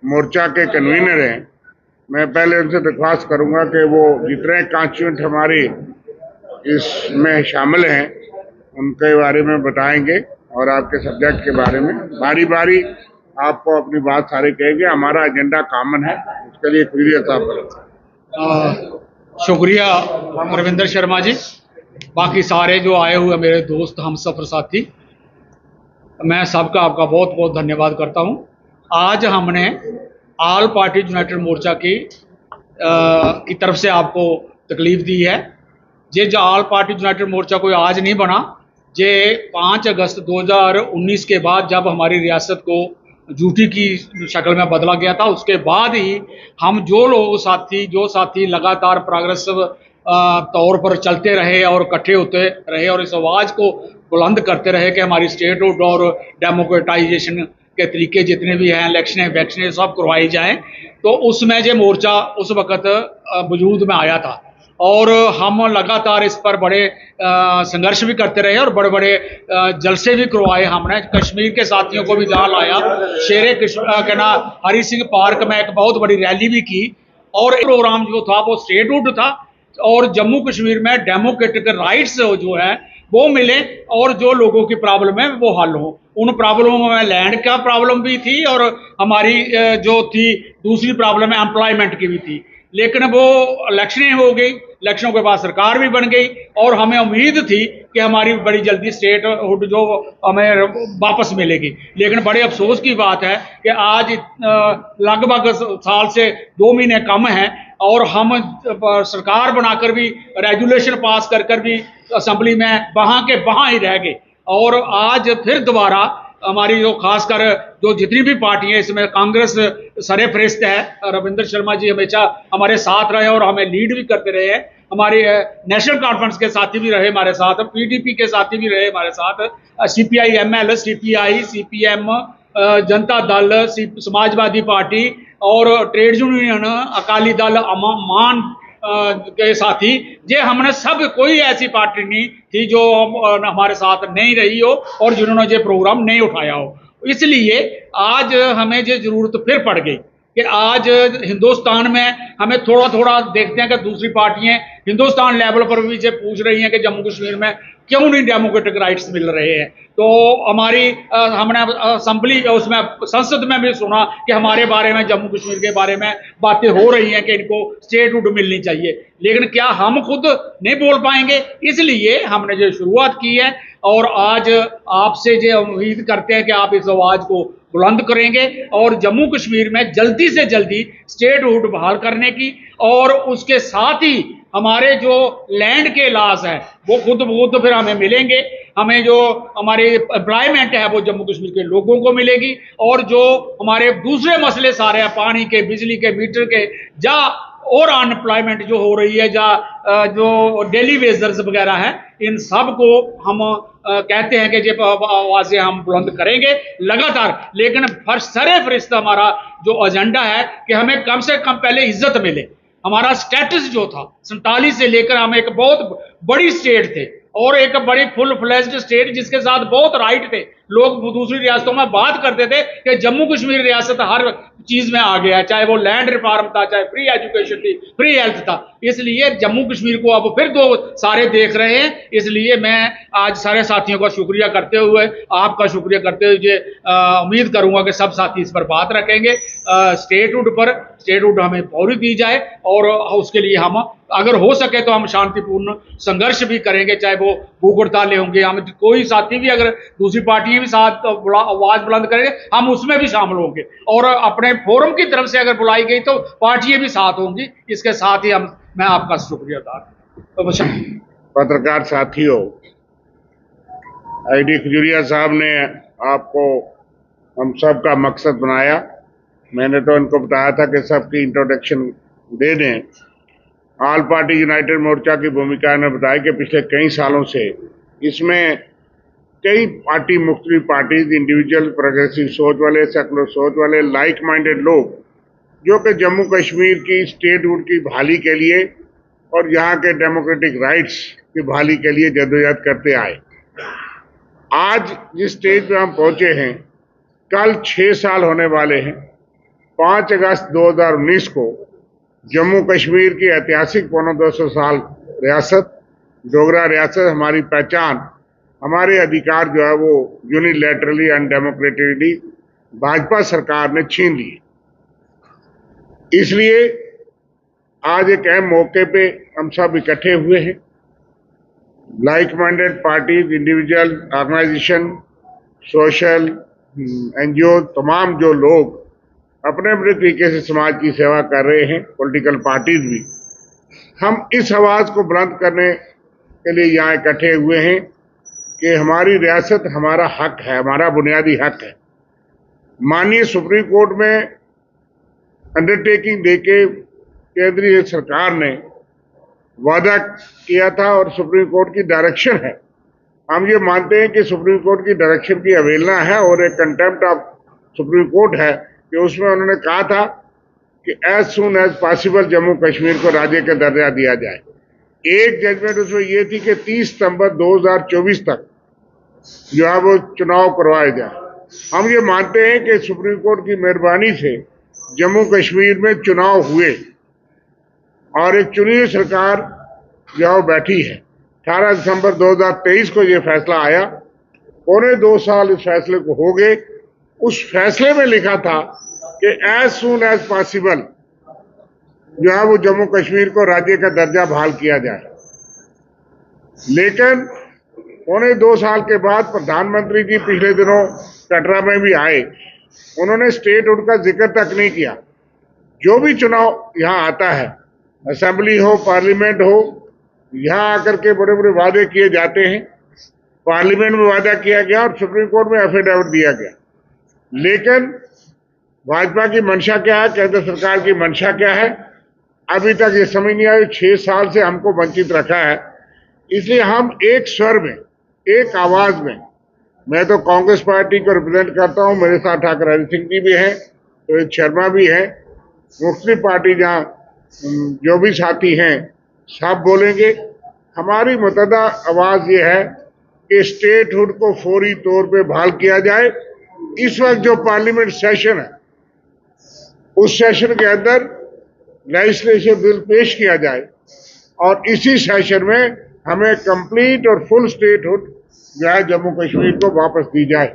मोर्चा के कन्वीनर हैं, मैं पहले उनसे दरख्वास्त करूंगा कि वो जितने कॉन्स्टिट्यूएंट हमारी इसमें शामिल हैं उनके बारे में बताएंगे और आपके सब्जेक्ट के बारे में बारी बारी आपको अपनी बात सारे कहेंगे। हमारा एजेंडा कॉमन है, उसके लिए खुद साहब शुक्रिया रविंदर शर्मा जी, बाकी सारे जो आए हुए मेरे दोस्त हम सफ़र साथी, मैं सबका आपका बहुत बहुत धन्यवाद करता हूं। आज हमने ऑल पार्टी यूनाइटेड मोर्चा की तरफ से आपको तकलीफ दी है। ये जो ऑल पार्टी यूनाइटेड मोर्चा कोई आज नहीं बना, ये 5 अगस्त 2019 के बाद जब हमारी रियासत को यूटी की शक्ल में बदला गया था, उसके बाद ही हम जो साथी लगातार प्रोग्रेसिव तौर पर चलते रहे और इकट्ठे होते रहे और इस आवाज़ को बुलंद करते रहे कि हमारी स्टेटहुड और डेमोक्रेटाइजेशन के तरीके जितने भी हैं, इलेक्शन वैक्शन सब करवाई जाएं। तो उसमें ये मोर्चा उस वक़्त वजूद में आया था और हम लगातार इस पर बड़े संघर्ष भी करते रहे और बड़े बड़े जलसे भी करवाए। हमने कश्मीर के साथियों को भी जहाँ लाया, हरी सिंह पार्क में एक बहुत बड़ी रैली भी की और प्रोग्राम जो था वो स्टेटहुड था और जम्मू कश्मीर में डेमोक्रेटिक राइट्स जो है वो मिले और जो लोगों की प्रॉब्लम है वो हल हो। उन प्रॉब्लमों में लैंड का प्रॉब्लम भी थी और हमारी जो थी दूसरी प्रॉब्लम है एम्प्लॉयमेंट की भी थी, लेकिन वो इलेक्शनें हो गई, इलेक्शनों के बाद सरकार भी बन गई और हमें उम्मीद थी कि हमारी बड़ी जल्दी स्टेटहुड जो हमें वापस मिलेगी। लेकिन बड़े अफसोस की बात है कि आज लगभग साल से 2 महीने कम हैं और हम सरकार बनाकर भी रेजुलेशन पास कर भी असेंबली में वहाँ के वहाँ ही रह गए और आज फिर दोबारा हमारी जो खासकर जो जितनी भी पार्टियां, इसमें कांग्रेस सरे फरिश्त है, रविंदर शर्मा जी हमेशा हमारे साथ रहे और हमें लीड भी करते रहे हैं। हमारे नेशनल कॉन्फ्रेंस के साथी भी रहे हमारे साथ, पीडीपी के साथी भी रहे हमारे साथ, CPI ML, CPI, CPM, Janata Dal, Samajwadi party और ट्रेड यूनियन, अकाली दल, मान के साथी, ये हमने सब कोई ऐसी पार्टी नहीं थी जो हमारे साथ नहीं रही हो और जिन्होंने ये प्रोग्राम नहीं उठाया हो। इसलिए आज हमें ये जरूरत फिर पड़ गई कि आज हिंदुस्तान में हमें थोड़ा थोड़ा देखते हैं कि दूसरी पार्टियां हिंदुस्तान लेवल पर भी ये पूछ रही हैं कि जम्मू कश्मीर में क्यों नहीं डेमोक्रेटिक राइट्स मिल रहे हैं। तो हमारी हमने असेंबली उसमें संसद में भी सुना कि हमारे बारे में, जम्मू कश्मीर के बारे में बातें हो रही हैं कि इनको स्टेटहुड मिलनी चाहिए, लेकिन क्या हम खुद नहीं बोल पाएंगे? इसलिए हमने जो शुरुआत की है और आज आपसे जो उम्मीद करते हैं कि आप इस आवाज़ को बुलंद करेंगे और जम्मू कश्मीर में जल्दी से जल्दी स्टेटहुड बहाल करने की और उसके साथ ही हमारे जो लैंड के लॉस है वो खुद फिर हमें मिलेंगे। हमें जो हमारी एम्प्लॉयमेंट है वो जम्मू कश्मीर के लोगों को मिलेगी और जो हमारे दूसरे मसले सारे हैं, पानी के, बिजली के, मीटर के, जा और अनएम्प्लॉयमेंट जो हो रही है, जो डेली वेजर्स वगैरह हैं, इन सब को हम कहते हैं कि ये आवाज़ें हम बुलंद करेंगे लगातार। लेकिन सरे फरिश्त हमारा जो एजेंडा है कि हमें कम से कम पहले इज्जत मिले। हमारा स्टेटस जो था 47 से लेकर हम एक बहुत बड़ी स्टेट थे और एक बड़ी फुल फ्लेज्ड स्टेट जिसके साथ बहुत राइट थे। लोग दूसरी रियासतों में बात करते थे कि जम्मू कश्मीर रियासत हर चीज में आ गया है, चाहे वो लैंड रिफॉर्म था, चाहे फ्री एजुकेशन थी, फ्री हेल्थ था। इसलिए जम्मू कश्मीर को अब फिर दो सारे देख रहे हैं। इसलिए मैं आज सारे साथियों का शुक्रिया करते हुए, आपका शुक्रिया करते हुए उम्मीद करूंगा कि सब साथी इस पर बात रखेंगे। स्टेटहुड हमें फौरी दी जाए और उसके लिए हम अगर हो सके तो हम शांतिपूर्ण संघर्ष भी करेंगे, चाहे वो भूख हड़तालें होंगे। हम कोई साथी भी अगर दूसरी पार्टियां भी साथ आवाज बुलंद करेंगे, हम उसमें भी शामिल होंगे और अपने फोरम की तरफ से अगर बुलाई गई तो पार्टियां भी साथ होंगी। इसके साथ ही मैं आपका शुक्रिया अदा। पत्रकार साथियों, आईडी खजूरिया साहब ने आपको हम सब का मकसद बनाया। मैंने तो इनको बताया था कि सबकी इंट्रोडक्शन दे दें। ऑल पार्टी यूनाइटेड मोर्चा की भूमिका ने बताया कि पिछले कई सालों से इसमें कई पार्टी, मुख्तलिफ पार्टीज, इंडिविजुअल, प्रोग्रेसिव सोच वाले, सेकुलर सोच वाले, लाइक माइंडेड लोग जो कि जम्मू कश्मीर की स्टेटहुड की बहाली के लिए और यहाँ के डेमोक्रेटिक राइट्स की बहाली के लिए जद्दोजहद करते आए। आज जिस स्टेज पे हम पहुंचे हैं, कल 6 साल होने वाले हैं 5 अगस्त 2019 को जम्मू कश्मीर की ऐतिहासिक 250 साल रियासत, डोगरा रियासत, हमारी पहचान, हमारे अधिकार जो है वो यूनिलैटरली अनडेमोक्रेटिकली भाजपा सरकार ने छीन लिए। इसलिए आज एक अहम मौके पे हम सब इकट्ठे हुए हैं। Like minded parties, individual, organisation, social NGO, तमाम जो लोग अपने अपने तरीके से समाज की सेवा कर रहे हैं, पॉलिटिकल पार्टीज भी, हम इस आवाज को बुलंद करने के लिए यहाँ इकट्ठे हुए हैं कि हमारी रियासत हमारा हक है, हमारा बुनियादी हक है। माननीय सुप्रीम कोर्ट में अंडरटेकिंग देके केंद्रीय सरकार ने वादा किया था और सुप्रीम कोर्ट की डायरेक्शन है। हम ये मानते हैं कि सुप्रीम कोर्ट की डायरेक्शन की अवहेलना है और एक कंटेम्प्ट ऑफ सुप्रीम कोर्ट है कि उसमें उन्होंने कहा था कि as soon as possible Jammu Kashmir को राज्य का दर्जा दिया जाए। एक जजमेंट उसमें ये थी कि 30 सितंबर 2024 तक जो है वो चुनाव करवाए जाए। हम ये मानते हैं कि सुप्रीम कोर्ट की मेहरबानी से जम्मू कश्मीर में चुनाव हुए और एक चुनी हुई सरकार जो है बैठी है। 18 दिसंबर 2023 को ये फैसला आया, 2.25 साल इस फैसले को हो गए। उस फैसले में लिखा था कि एज सून एज पॉसिबल जो है वो जम्मू कश्मीर को राज्य का दर्जा बहाल किया जाए। लेकिन 2.25 साल के बाद प्रधानमंत्री जी पिछले दिनों कटरा में भी आए, उन्होंने स्टेटहुड का जिक्र तक नहीं किया। जो भी चुनाव यहाँ आता है, असेंबली हो, पार्लियामेंट हो, यहाँ आकर के बड़े बड़े वादे किए जाते हैं। पार्लियामेंट में वादा किया गया और सुप्रीम कोर्ट में एफिडेविट दिया गया, लेकिन भाजपा की मंशा क्या है, केंद्र सरकार की मंशा क्या है, अभी तक ये समझ नहीं आई। 6 साल से हमको वंचित रखा है। इसलिए हम एक स्वर में, एक आवाज में, मैं तो कांग्रेस पार्टी को रिप्रेजेंट करता हूं, मेरे साथ ठाकुर हरि सिंह जी भी हैं, रोहित शर्मा भी हैं, मुख्तलिफ पार्टी जहां जो भी साथी हैं सब बोलेंगे। हमारी मुतहदा आवाज ये है कि स्टेटहुड को फौरी तौर पे बहाल किया जाए। इस वक्त जो पार्लियामेंट सेशन है, उस सेशन के अंदर लेजिस्लेटिव बिल पेश किया जाए और इसी सेशन में हमें कंप्लीट और फुल स्टेटहुड जो है जम्मू कश्मीर को वापस दी जाए।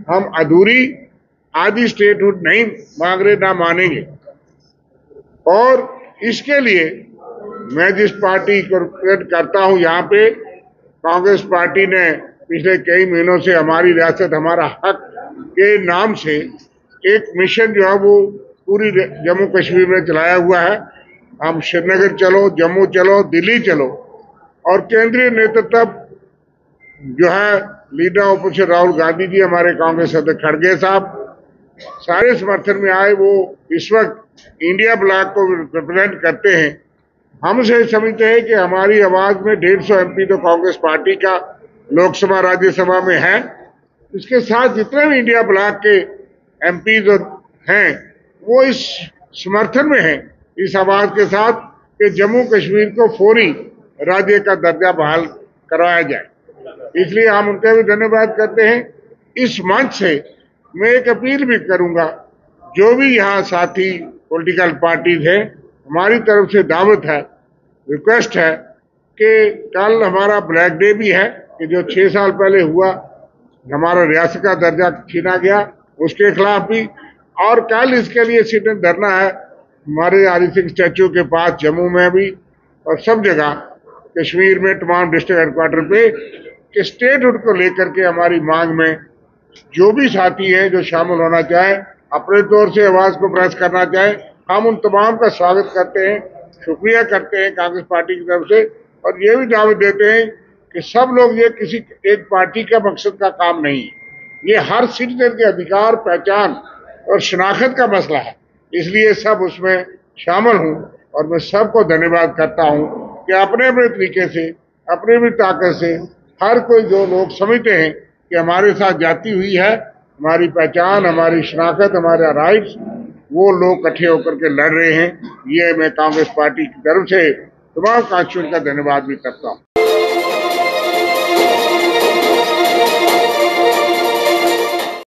हम अधूरी आधी स्टेटहुड नहीं मांग रहे, ना मानेंगे। और इसके लिए मैं जिस पार्टी को रिप्रेजेंट करता हूं यहाँ पे, कांग्रेस पार्टी ने पिछले कई महीनों से हमारी रियासत हमारा हक के नाम से एक मिशन जो है वो पूरी जम्मू कश्मीर में चलाया हुआ है। हम श्रीनगर चलो, जम्मू चलो, दिल्ली चलो, और केंद्रीय नेतृत्व जो है लीडर ऑपोजिशन राहुल गांधी जी, हमारे कांग्रेस अध्यक्ष खड़गे साहब, सारे समर्थन में आए। वो इस वक्त इंडिया ब्लॉक को रिप्रेजेंट करते हैं। हम से समझते हैं कि हमारी आवाज में 150 एमपी तो कांग्रेस पार्टी का लोकसभा राज्यसभा में है। इसके साथ जितने भी इंडिया ब्लॉक के एमपी हैं वो इस समर्थन में हैं, इस आवाज के साथ कि जम्मू कश्मीर को फौरी राज्य का दर्जा बहाल करवाया जाए। इसलिए हम उनका भी धन्यवाद करते हैं। इस मंच से मैं एक अपील भी करूंगा, जो भी यहाँ साथी पॉलिटिकल पार्टीज हैं, हमारी तरफ से दावत है, रिक्वेस्ट है कि कल हमारा ब्लैक डे भी है कि जो 6 साल पहले हुआ, हमारा रियासत का दर्जा छीना गया, उसके खिलाफ भी। और कल इसके लिए सिट एंड धरना है हमारे हरि सिंह स्टैचू के पास, जम्मू में भी और सब जगह कश्मीर में तमाम डिस्ट्रिक्ट हेडक्वार्टर पे, कि स्टेटहुड को लेकर के हमारी मांग में जो भी साथी हैं जो शामिल होना चाहे, अपने तौर से आवाज को प्रेस करना चाहे, हम उन तमाम का स्वागत करते हैं, शुक्रिया करते हैं कांग्रेस पार्टी की तरफ से। और ये भी दावत देते हैं कि सब लोग, ये किसी एक पार्टी का मकसद का काम नहीं है, ये हर सिटीजन के अधिकार, पहचान और शनाख्त का मसला है। इसलिए सब उसमें शामिल हूँ और मैं सबको धन्यवाद करता हूँ कि अपने अपने तरीके से, अपनी भी ताकत से, हर कोई जो लोग समझते हैं कि हमारे साथ जाती हुई है, हमारी पहचान, हमारी शनाख्त, हमारा राइट्स, वो लोग इकट्ठे होकर के लड़ रहे हैं। ये मैं कांग्रेस पार्टी की तरफ से तमाम कांग्रेसियों का धन्यवाद भी करता हूँ।